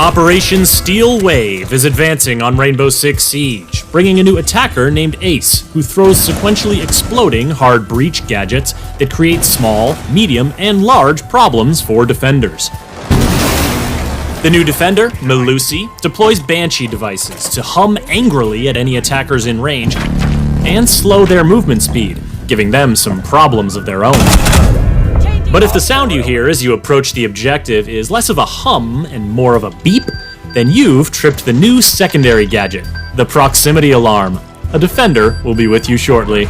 Operation Steel Wave is advancing on Rainbow Six Siege, bringing a new attacker named Ace, who throws sequentially exploding hard breach gadgets that create small, medium, and large problems for defenders. The new defender, Melusi, deploys Banshee devices to hum angrily at any attackers in range and slow their movement speed, giving them some problems of their own. But if the sound you hear as you approach the objective is less of a hum and more of a beep, then you've tripped the new secondary gadget, the proximity alarm. A defender will be with you shortly.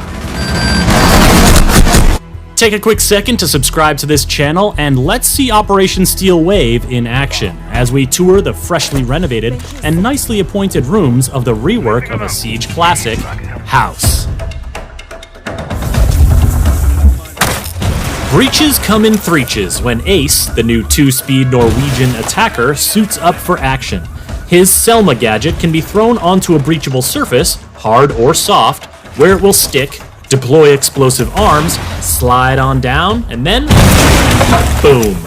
Take a quick second to subscribe to this channel and let's see Operation Steel Wave in action as we tour the freshly renovated and nicely appointed rooms of the rework of a Siege classic, House. Breaches come in threeches when Ace, the new 2-speed Norwegian attacker, suits up for action. His Selma gadget can be thrown onto a breachable surface, hard or soft, where it will stick, deploy explosive arms, slide on down, and then boom.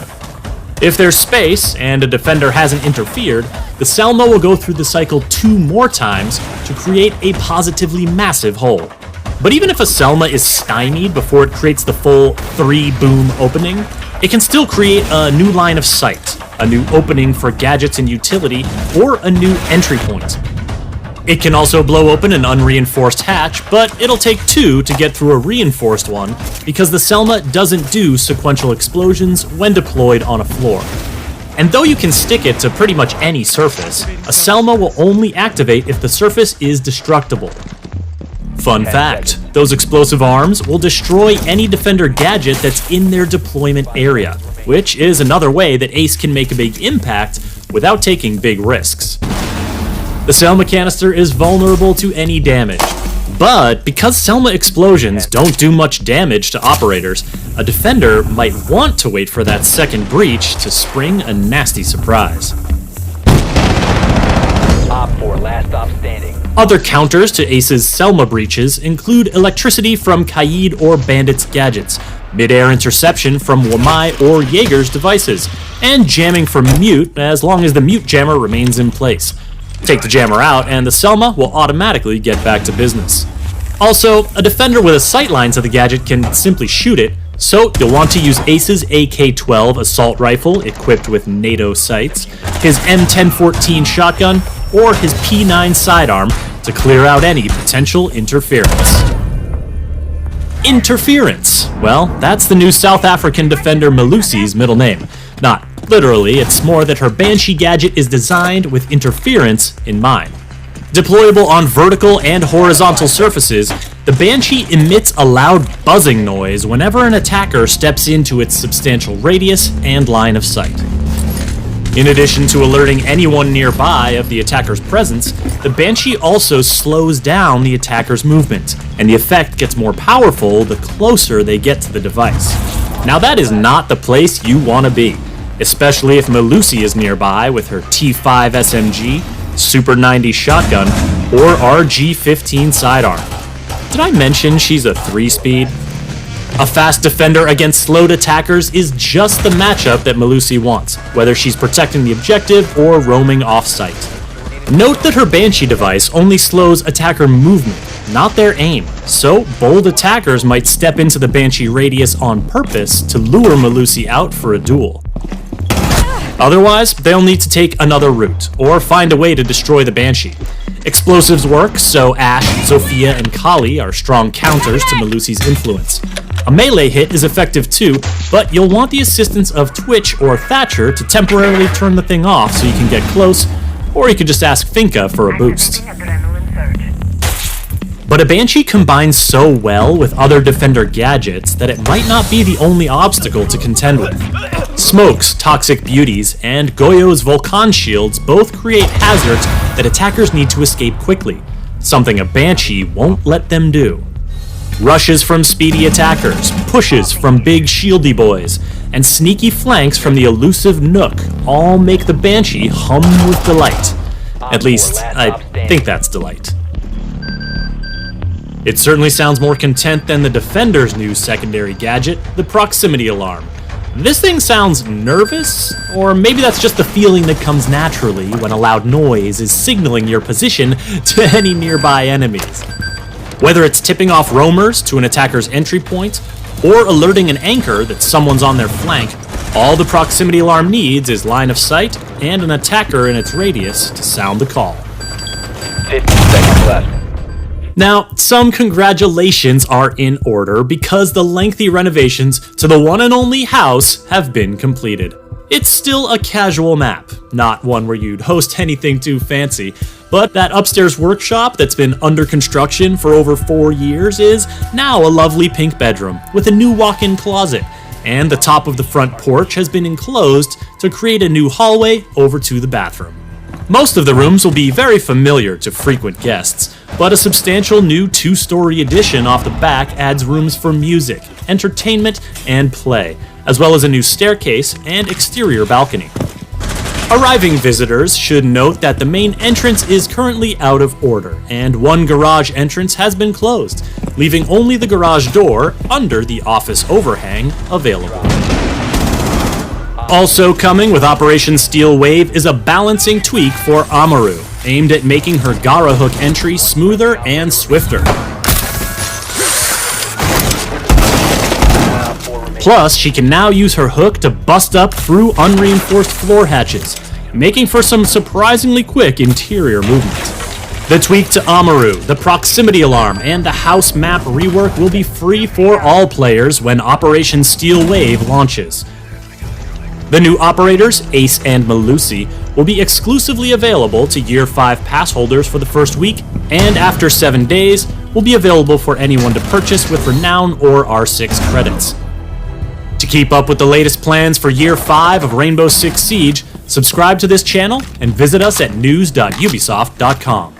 If there's space and a defender hasn't interfered, the Selma will go through the cycle 2 more times to create a positively massive hole. But even if a Selma is stymied before it creates the full 3-boom opening, it can still create a new line of sight, a new opening for gadgets and utility, or a new entry point. It can also blow open an unreinforced hatch, but it'll take 2 to get through a reinforced one because the Selma doesn't do sequential explosions when deployed on a floor. And though you can stick it to pretty much any surface, a Selma will only activate if the surface is destructible. Fun fact, those explosive arms will destroy any defender gadget that's in their deployment area, which is another way that Ace can make a big impact without taking big risks. The Selma canister is vulnerable to any damage, but because Selma explosions don't do much damage to operators, a defender might want to wait for that second breach to spring a nasty surprise. Op 4, last stop standing. Other counters to Ace's Selma breaches include electricity from Kaid or Bandit's gadgets, mid-air interception from Wamai or Jaeger's devices, and jamming from Mute as long as the Mute jammer remains in place. Take the jammer out and the Selma will automatically get back to business. Also, a defender with a sightline to the gadget can simply shoot it, so you'll want to use Ace's AK-12 assault rifle equipped with NATO sights, his M1014 shotgun, or his P9 sidearm to clear out any potential interference. Interference. Well, that's the new South African defender Melusi's middle name. Not literally, it's more that her Banshee gadget is designed with interference in mind. Deployable on vertical and horizontal surfaces, the Banshee emits a loud buzzing noise whenever an attacker steps into its substantial radius and line of sight. In addition to alerting anyone nearby of the attacker's presence, the Banshee also slows down the attacker's movement, and the effect gets more powerful the closer they get to the device. Now that is not the place you want to be, especially if Melusi is nearby with her T5 SMG, Super 90 shotgun, or RG-15 sidearm. Did I mention she's a 3-speed? A fast defender against slowed attackers is just the matchup that Melusi wants, whether she's protecting the objective or roaming off-site. Note that her Banshee device only slows attacker movement, not their aim, so bold attackers might step into the Banshee radius on purpose to lure Melusi out for a duel. Otherwise, they'll need to take another route, or find a way to destroy the Banshee. Explosives work, so Ash, Zofia, and Kali are strong counters to Melusi's influence. A melee hit is effective too, but you'll want the assistance of Twitch or Thatcher to temporarily turn the thing off so you can get close, or you could just ask Finka for a boost. But a Banshee combines so well with other defender gadgets that it might not be the only obstacle to contend with. Smoke's Toxic Beauties and Goyo's Volcan Shields both create hazards that attackers need to escape quickly, something a Banshee won't let them do. Rushes from speedy attackers, pushes from big shieldy boys, and sneaky flanks from the elusive Nook all make the Banshee hum with delight. At least, I think that's delight. It certainly sounds more content than the Defender's new secondary gadget, the proximity alarm. This thing sounds nervous, or maybe that's just the feeling that comes naturally when a loud noise is signaling your position to any nearby enemies. Whether it's tipping off roamers to an attacker's entry point, or alerting an anchor that someone's on their flank, all the proximity alarm needs is line of sight and an attacker in its radius to sound the call. 15 seconds left. Now, some congratulations are in order because the lengthy renovations to the one and only house have been completed. It's still a casual map, not one where you'd host anything too fancy, but that upstairs workshop that's been under construction for over 4 years is now a lovely pink bedroom with a new walk-in closet, and the top of the front porch has been enclosed to create a new hallway over to the bathroom. Most of the rooms will be very familiar to frequent guests, but a substantial new 2-story addition off the back adds rooms for music, entertainment, and play, as well as a new staircase and exterior balcony. Arriving visitors should note that the main entrance is currently out of order, and one garage entrance has been closed, leaving only the garage door under the office overhang available. Also coming with Operation Steel Wave is a balancing tweak for Amaru, aimed at making her Gara hook entry smoother and swifter. Plus, she can now use her hook to bust up through unreinforced floor hatches, making for some surprisingly quick interior movement. The tweak to Amaru, the proximity alarm, and the house map rework will be free for all players when Operation Steel Wave launches. The new operators, Ace and Melusi, will be exclusively available to Year 5 pass holders for the first week, and after 7 days, will be available for anyone to purchase with Renown or R6 credits. To keep up with the latest plans for Year 5 of Rainbow Six Siege, subscribe to this channel and visit us at news.ubisoft.com.